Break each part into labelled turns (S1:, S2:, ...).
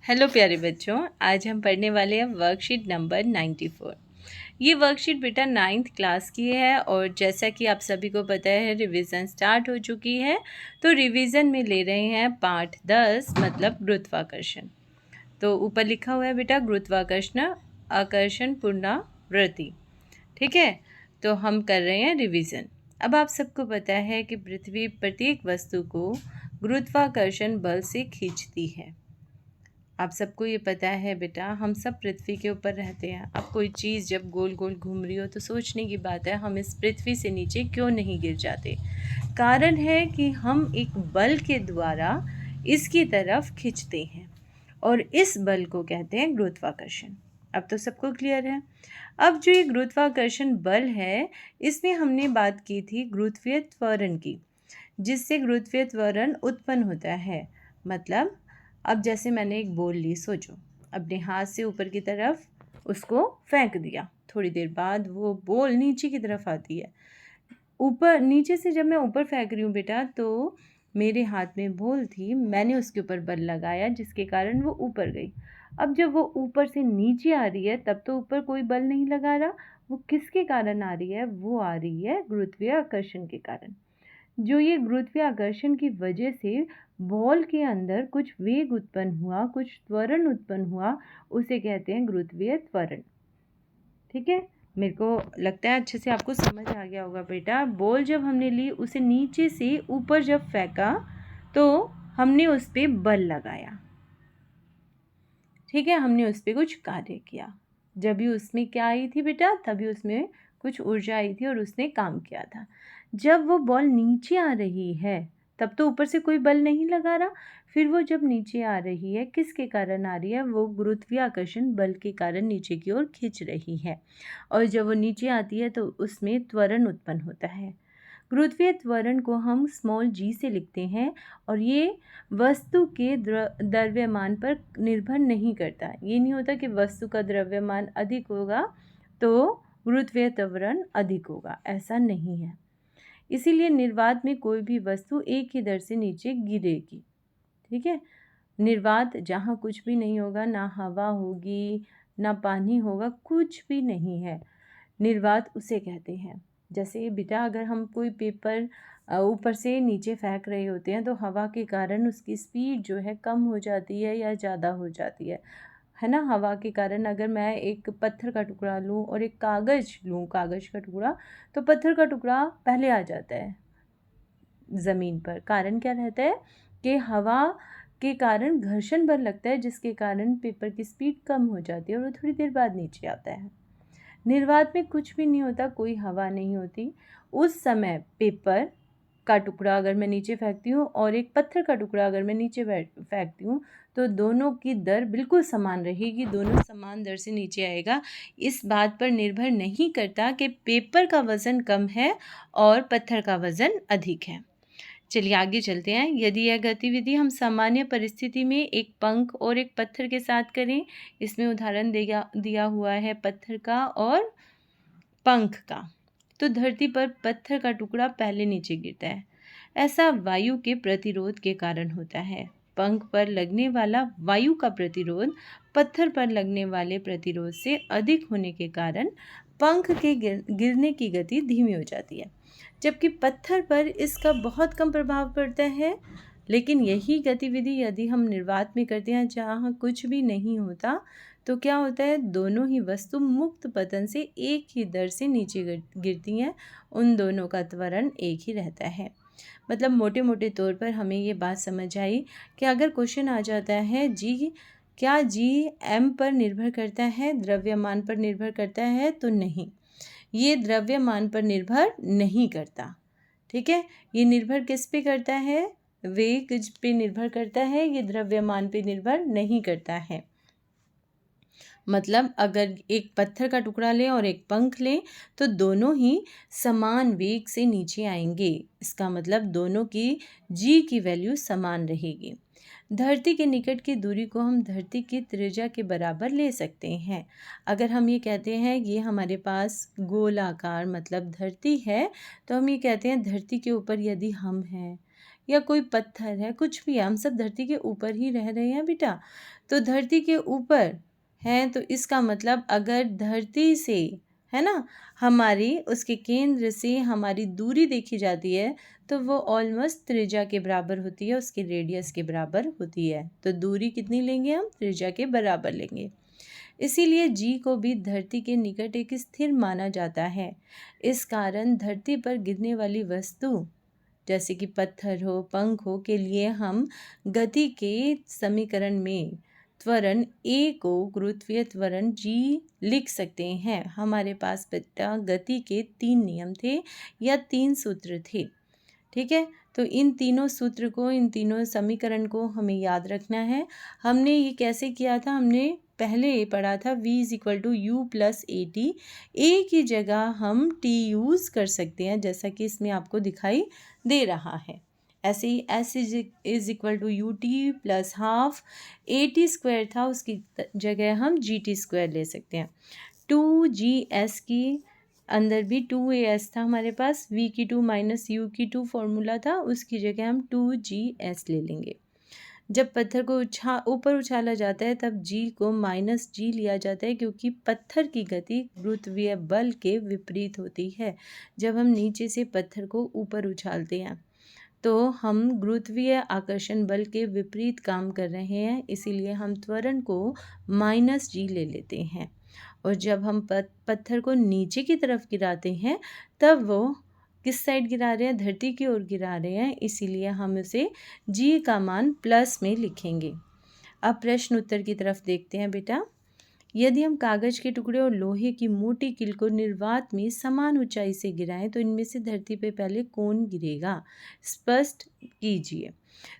S1: Hello प्यारे बच्चों, आज हम पढ़ने वाले हैं वर्कशीट नंबर 94। ये वर्कशीट बेटा 9th क्लास की है और जैसा कि आप सभी को पता है रिवीजन स्टार्ट हो चुकी है। तो रिवीजन में ले रहे हैं पाठ 10 मतलब गुरुत्वाकर्षण। तो ऊपर लिखा हुआ है बेटा गुरुत्वाकर्षण आकर्षण पुनरावृत्ति। ठीक है, तो हम कर रहे हैं रिवीजन। अब आप सबको पता है कि पृथ्वी प्रत्येक वस्तु को गुरुत्वाकर्षण बल से खींचती है। आप सबको ये पता है बेटा, हम सब पृथ्वी के ऊपर रहते हैं। अब कोई चीज़ जब गोल गोल घूम रही हो तो सोचने की बात है, हम इस पृथ्वी से नीचे क्यों नहीं गिर जाते। कारण है कि हम एक बल के द्वारा इसकी तरफ खींचते हैं और इस बल को कहते हैं गुरुत्वाकर्षण। अब तो सबको क्लियर है। अब जो ये गुरुत्वाकर्षण बल है, इसमें हमने बात की थी गुरुत्वीय त्वरण की, जिससे गुरुत्वीय त्वरण उत्पन्न होता है। मतलब अब जैसे मैंने एक बॉल ली, सोचो अपने हाथ से ऊपर की तरफ उसको फेंक दिया, थोड़ी देर बाद वो बॉल नीचे की तरफ आती है। ऊपर नीचे से जब मैं ऊपर फेंक रही हूँ बेटा, तो मेरे हाथ में बॉल थी, मैंने उसके ऊपर बल लगाया जिसके कारण वो ऊपर गई। अब जब वो ऊपर से नीचे आ रही है तब तो ऊपर कोई बल नहीं लगा रहा, वो किसके कारण आ रही है? वो आ रही है गुरुत्वीय आकर्षण के कारण। जो ये गुरुत्वीय आकर्षण की वजह से बॉल के अंदर कुछ वेग उत्पन्न हुआ, कुछ त्वरण उत्पन्न हुआ, उसे कहते हैं गुरुत्वीय त्वरण। ठीक है, मेरे को लगता है अच्छे से आपको समझ आ गया होगा बेटा। बॉल जब हमने ली, उसे नीचे से ऊपर जब फेंका तो हमने उस पर बल लगाया। ठीक है, हमने उस पर कुछ कार्य किया। जब भी उसमें क्या आई थी बेटा, तभी उसमें कुछ ऊर्जा आई थी और उसने काम किया था। जब वो बॉल नीचे आ रही है तब तो ऊपर से कोई बल नहीं लगा रहा, फिर वो जब नीचे आ रही है किसके कारण आ रही है? वो गुरुत्वीय आकर्षण बल के कारण नीचे की ओर खींच रही है। और जब वो नीचे आती है तो उसमें त्वरण उत्पन्न होता है। गुरुत्वीय त्वरण को हम स्मॉल g से लिखते हैं और ये वस्तु के द्रव्यमान पर निर्भर नहीं करता। ये नहीं होता कि वस्तु का द्रव्यमान अधिक होगा तो गुरुत्वीय त्वरण अधिक होगा, ऐसा नहीं है। इसीलिए निर्वात में कोई भी वस्तु एक ही दर से नीचे गिरेगी। ठीक है, निर्वात जहाँ कुछ भी नहीं होगा, ना हवा होगी ना पानी होगा, कुछ भी नहीं है, निर्वात उसे कहते हैं। जैसे बेटा अगर हम कोई पेपर ऊपर से नीचे फेंक रहे होते हैं तो हवा के कारण उसकी स्पीड जो है कम हो जाती है या ज़्यादा हो जाती है ना। हवा के कारण अगर मैं एक पत्थर का टुकड़ा लूँ और एक कागज़ लूँ, कागज़ का टुकड़ा, तो पत्थर का टुकड़ा पहले आ जाता है ज़मीन पर। कारण क्या रहता है कि हवा के कारण घर्षण बल लगता है, जिसके कारण पेपर की स्पीड कम हो जाती है और वो थोड़ी देर बाद नीचे आता है। निर्वात में कुछ भी नहीं होता, कोई हवा नहीं होती। उस समय पेपर का टुकड़ा अगर मैं नीचे फेंकती हूँ और एक पत्थर का टुकड़ा अगर मैं नीचे फेंकती हूँ तो दोनों की दर बिल्कुल समान रहेगी, दोनों समान दर से नीचे आएगा। इस बात पर निर्भर नहीं करता कि पेपर का वज़न कम है और पत्थर का वज़न अधिक है। चलिए आगे चलते हैं। यदि यह गतिविधि हम सामान्य परिस्थिति में एक पंख और एक पत्थर के साथ करें, इसमें उदाहरण दिया हुआ है पत्थर का और पंख का, तो धरती पर पत्थर का टुकड़ा पहले नीचे गिरता है। ऐसा वायु के प्रतिरोध के कारण होता है। पंख पर लगने वाला वायु का प्रतिरोध पत्थर पर लगने वाले प्रतिरोध से अधिक होने के कारण पंख के गिरने की गति धीमी हो जाती है, जबकि पत्थर पर इसका बहुत कम प्रभाव पड़ता है। लेकिन यही गतिविधि यदि हम निर्वात में करते हैं जहाँ कुछ भी नहीं होता, तो क्या होता है? दोनों ही वस्तु मुक्त पतन से एक ही दर से नीचे गिरती हैं, उन दोनों का त्वरण एक ही रहता है। मतलब मोटे मोटे तौर पर हमें ये बात समझ आई कि अगर क्वेश्चन आ जाता है जी, क्या जी एम पर निर्भर करता है, द्रव्यमान पर निर्भर करता है, तो नहीं, ये द्रव्यमान पर निर्भर नहीं करता। ठीक है, ये निर्भर किस पे करता है? वेग पे निर्भर करता है, ये द्रव्यमान पे निर्भर नहीं करता है। मतलब अगर एक पत्थर का टुकड़ा लें और एक पंख लें तो दोनों ही समान वेग से नीचे आएंगे। इसका मतलब दोनों की जी की वैल्यू समान रहेगी। धरती के निकट की दूरी को हम धरती की त्रिज्या के बराबर ले सकते हैं। अगर हम ये कहते हैं ये हमारे पास गोलाकार मतलब धरती है, तो हम ये कहते हैं धरती के ऊपर यदि हम हैं या कोई पत्थर है, कुछ भी है, हम सब धरती के ऊपर ही रह रहे हैं बेटा। तो धरती के ऊपर हैं तो इसका मतलब अगर धरती से, है ना, हमारी उसके केंद्र से हमारी दूरी देखी जाती है तो वो ऑलमोस्ट त्रिज्या के बराबर होती है, उसके रेडियस के बराबर होती है। तो दूरी कितनी लेंगे हम? त्रिज्या के बराबर लेंगे। इसीलिए जी को भी धरती के निकट एक स्थिर माना जाता है। इस कारण धरती पर गिरने वाली वस्तु जैसे कि पत्थर हो, पंख हो के लिए हम गति के समीकरण में त्वरण ए को गुरुत्वीय त्वरण जी लिख सकते हैं। हमारे पास बेटा गति के 3 नियम थे या 3 सूत्र थे, ठीक है। तो इन तीनों सूत्र को, इन तीनों समीकरण को हमें याद रखना है। हमने ये कैसे किया था? हमने पहले पढ़ा था v = u+at। ए की जगह हम t यूज़ कर सकते हैं, जैसा कि इसमें आपको दिखाई दे रहा है। ऐसे ही s = ut+12 at² था, उसकी जगह हम gt² ले सकते हैं। 2gs की अंदर भी 2as था हमारे पास, v की 2 - u की 2 फॉर्मूला था, उसकी जगह हम 2gs ले लेंगे। जब पत्थर को ऊपर उछाला जाता है तब g को -g लिया जाता है, क्योंकि पत्थर की गति गुरुत्वीय बल के विपरीत होती है। जब हम नीचे से पत्थर को ऊपर उछालते हैं तो हम गुरुत्वीय आकर्षण बल के विपरीत काम कर रहे हैं, इसीलिए हम त्वरण को -g ले लेते हैं। और जब हम पत्थर को नीचे की तरफ गिराते हैं तब वो किस साइड गिरा रहे हैं? धरती की ओर गिरा रहे हैं, इसीलिए हम उसे g का मान प्लस में लिखेंगे। अब प्रश्न उत्तर की तरफ देखते हैं बेटा। यदि हम कागज के टुकड़े और लोहे की मोटी कील को निर्वात में समान ऊंचाई से गिराएं तो इनमें से धरती पे पहले कौन गिरेगा? स्पष्ट कीजिए।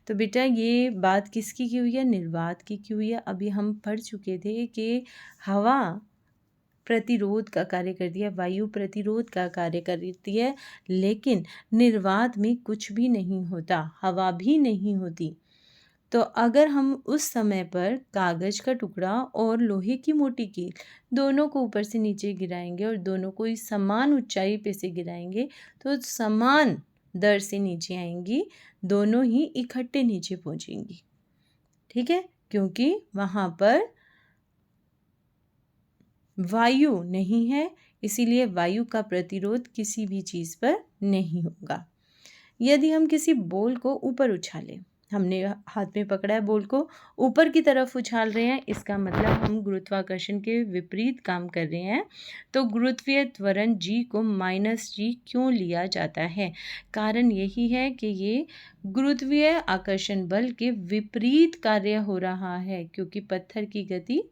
S1: तो बेटा ये बात किसकी की हुई है? निर्वात की हुई है। अभी हम पढ़ चुके थे कि हवा प्रतिरोध का कार्य करती है, वायु प्रतिरोध का कार्य करती है, लेकिन निर्वात में कुछ भी नहीं होता, हवा भी नहीं होती। तो अगर हम उस समय पर कागज का टुकड़ा और लोहे की मोटी कील दोनों को ऊपर से नीचे गिराएंगे और दोनों को इस समान ऊंचाई पे से गिराएंगे तो समान दर से नीचे आएंगी, दोनों ही इकट्ठे नीचे पहुंचेंगी, ठीक है, क्योंकि वहाँ पर वायु नहीं है, इसीलिए वायु का प्रतिरोध किसी भी चीज़ पर नहीं होगा। यदि हम किसी बॉल को ऊपर उछालें, हमने हाथ में पकड़ा है बॉल को, ऊपर की तरफ उछाल रहे हैं, इसका मतलब हम गुरुत्वाकर्षण के विपरीत काम कर रहे हैं। तो गुरुत्वीय त्वरण g को -g क्यों लिया जाता है? कारण यही है कि ये गुरुत्वीय आकर्षण बल के विपरीत कार्य हो रहा है, क्योंकि पत्थर की गति,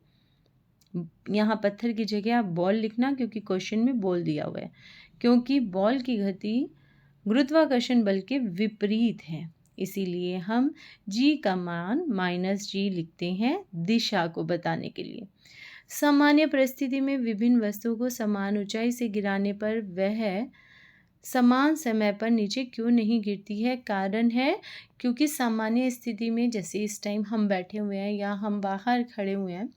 S1: यहाँ पत्थर की जगह आप बॉल लिखना, क्योंकि क्वेश्चन में बॉल दिया हुआ है, क्योंकि बॉल की गति गुरुत्वाकर्षण बल के विपरीत है, इसीलिए हम g का मान -g लिखते हैं दिशा को बताने के लिए। सामान्य परिस्थिति में विभिन्न वस्तुओं को समान ऊंचाई से गिराने पर वह समान समय पर नीचे क्यों नहीं गिरती है? कारण है क्योंकि सामान्य स्थिति में, जैसे इस टाइम हम बैठे हुए हैं या हम बाहर खड़े हुए हैं,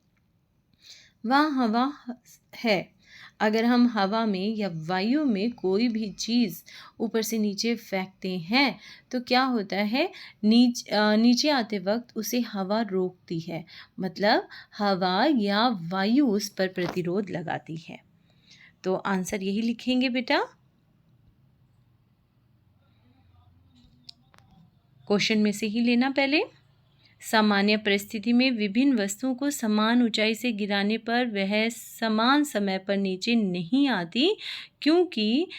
S1: वहाँ हवा है। अगर हम हवा में या वायु में कोई भी चीज़ ऊपर से नीचे फेंकते हैं तो क्या होता है? नीचे आते वक्त उसे हवा रोकती है, मतलब हवा या वायु उस पर प्रतिरोध लगाती है। तो आंसर यही लिखेंगे बेटा। क्वेश्चन में से ही लेना पहले। सामान्य परिस्थिति में विभिन्न वस्तुओं को समान ऊंचाई से गिराने पर वह समान समय पर नीचे नहीं आती, क्योंकि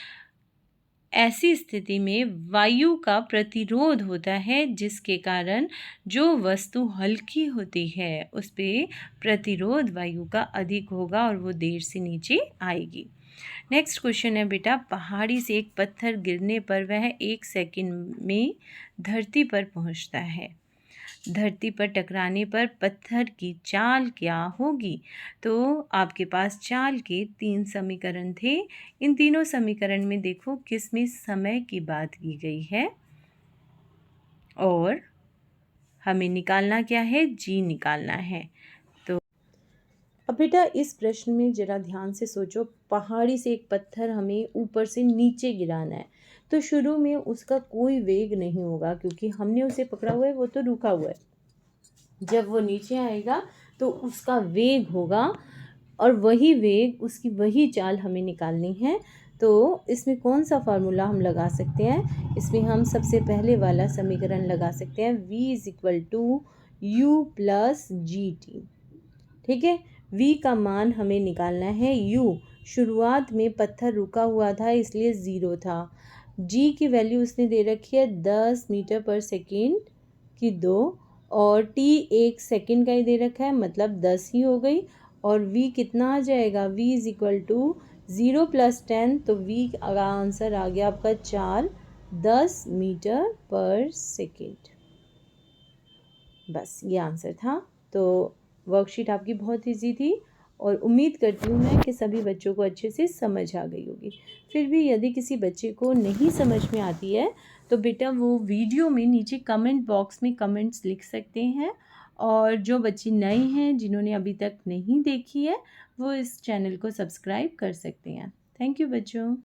S1: ऐसी स्थिति में वायु का प्रतिरोध होता है, जिसके कारण जो वस्तु हल्की होती है उस पर प्रतिरोध वायु का अधिक होगा और वो देर से नीचे आएगी। नेक्स्ट क्वेश्चन है बेटा, पहाड़ी से एक पत्थर गिरने पर वह 1 सेकंड में धरती पर पहुंचता है। धरती पर टकराने पर पत्थर की चाल क्या होगी? तो आपके पास चाल के 3 समीकरण थे। इन तीनों समीकरण में देखो किसमें समय की बात की गई है और हमें निकालना क्या है? जी निकालना है। तो अब बेटा इस प्रश्न में जरा ध्यान से सोचो, पहाड़ी से एक पत्थर हमें ऊपर से नीचे गिराना है, तो शुरू में उसका कोई वेग नहीं होगा, क्योंकि हमने उसे पकड़ा हुआ है, वो तो रुका हुआ है। जब वो नीचे आएगा तो उसका वेग होगा, और वही वेग, उसकी वही चाल हमें निकालनी है। तो इसमें कौन सा फार्मूला हम लगा सकते हैं? इसमें हम सबसे पहले वाला समीकरण लगा सकते हैं, v is equal to u plus g t. ठीक है, v का मान हमें निकालना है। u शुरुआत में पत्थर रुका हुआ था इसलिए 0 था। g की वैल्यू उसने दे रखी है 10 मीटर पर सेकेंड की 2, और t 1 सेकेंड का ही दे रखा है, मतलब 10 ही हो गई। और v कितना आ जाएगा? v is equal to 0 plus 10, तो v का आंसर आ गया आपका 4, 10 मीटर पर सेकेंड। बस ये आंसर था। तो वर्कशीट आपकी बहुत ईजी थी, और उम्मीद करती हूँ मैं कि सभी बच्चों को अच्छे से समझ आ गई होगी। फिर भी यदि किसी बच्चे को नहीं समझ में आती है तो बेटा वो वीडियो में नीचे कमेंट बॉक्स में कमेंट्स लिख सकते हैं। और जो बच्चे नए हैं, जिन्होंने अभी तक नहीं देखी है, वो इस चैनल को सब्सक्राइब कर सकते हैं। थैंक यू बच्चों।